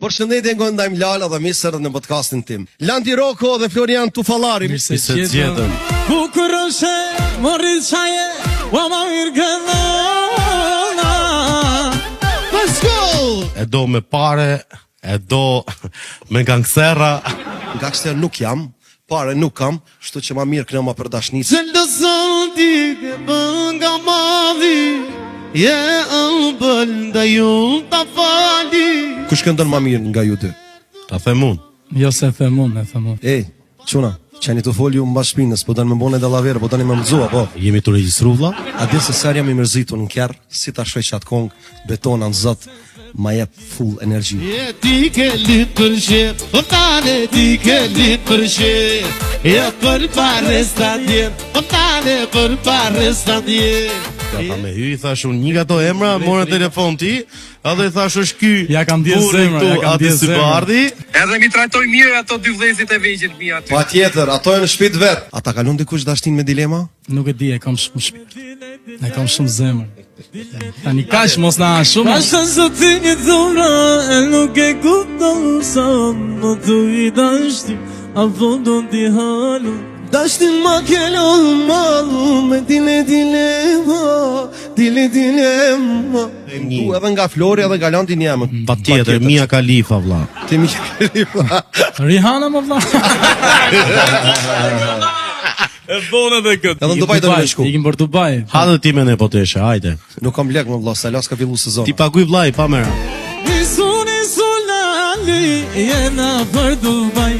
Përshëndetje nga ndajmë Lala dhe mirë se erdhët në podcastin tim. Landi Roko dhe Florian Tufallari. Mirë se t'jetën. Bukuroshe, morri qaje, wa ma mirë gëllona. Let's go! E do me pare, e do me gangstera. Gangster nuk jam, pare nuk kam, shtu që ma mirë këna ma për dashnicë. Zëllë zëndi ke bënga madhi, je ëmbël nda ju ta fali. Kush këndon ma mirë nga ju dy? Ta them unë. Jo se them unë, e them unë. Ej, quna, qeni të folju më bashkë shpinës, po dënë me mbone dhe lavere, po dënë me mëzua, po. Jemi të regjistru vlla? A di se sar jam i mërzitur në kjerë, si ta shoj qatë kongë, betona në zëtë, ma jep full energji. Je ti ke lit për shep, o tane ti ke lit për shep. Je për pare stadjen, o tane për pare stadjen. Ka tha me hy, i thash unë një nga to emra, morë në telefon ti, edhe i thash është ky. Ja kam dje burri zemra, këtu, ja kam ati dje si zemra. bardhi. Edhe mi trajtoj mirë ato dy vëllezërit e vegjël mi aty. Pa tjetër, ato e në shpit vetë. A ta kalon dikush dashtin me dilema? Nuk e di, e kam shumë shpirë. E kam shumë zemër. Tani kash mos na shumë. Ashtë së ti një dhura, e nuk e kupton sa më të i dashti, a vëndon t'i halu. Dashtin ma kelon malu, me dilema. Tu edhe nga Flori edhe nga Landi njëmë. Pa tjetër, Mia Khalifa vlla. Ti mi Khalifa. Rihana më vla. E bona dhe këtë. Edhe në Dubai do me shku. Ikim për Dubai. Ha dhe ti me ne po teshe, hajde. Nuk kam lek më vlla, se las ka fillu sezon. Ti paguj vllai, pa mera. Nisu lali, jena për Dubai.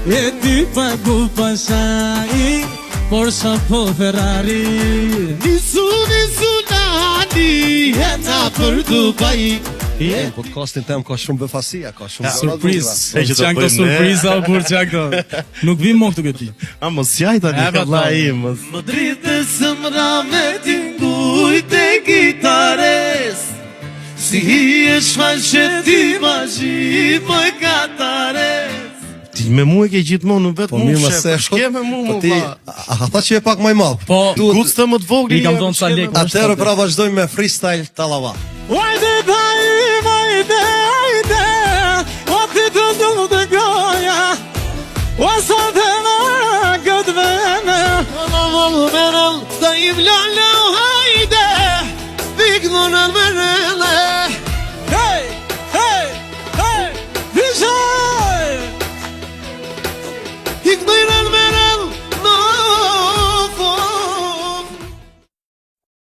E ti pagu pashai, Porsche po Ferrari. Nisu lali, jena për Dubai. Në podcastin tem ka shumë befasia, ka shumë Surprizë. E që Që janë të këto bëjmë ne. surpriza, o burë që janë këto. Nuk vim mo këtu këti. A mos jaj tani ka vllai im. Më dritë sëmra me tinguj të gitares. Si hi e shfaqe ti mazhi më katares. Ti me mu e ke gjithmonë, vetë Po mu mirë më shef. se Shke me mu, po më ti, vlla. a tha që e pak maj madh. Po, Gucë të më të vogli. I kam thonë sa lek. Atëherë pra vazhdojmë me freestyle talava. Vajde daj, vajde, vajde, o ti të ndu të goja, o sa të në këtë vene, o në vëllë menëm, da im lala,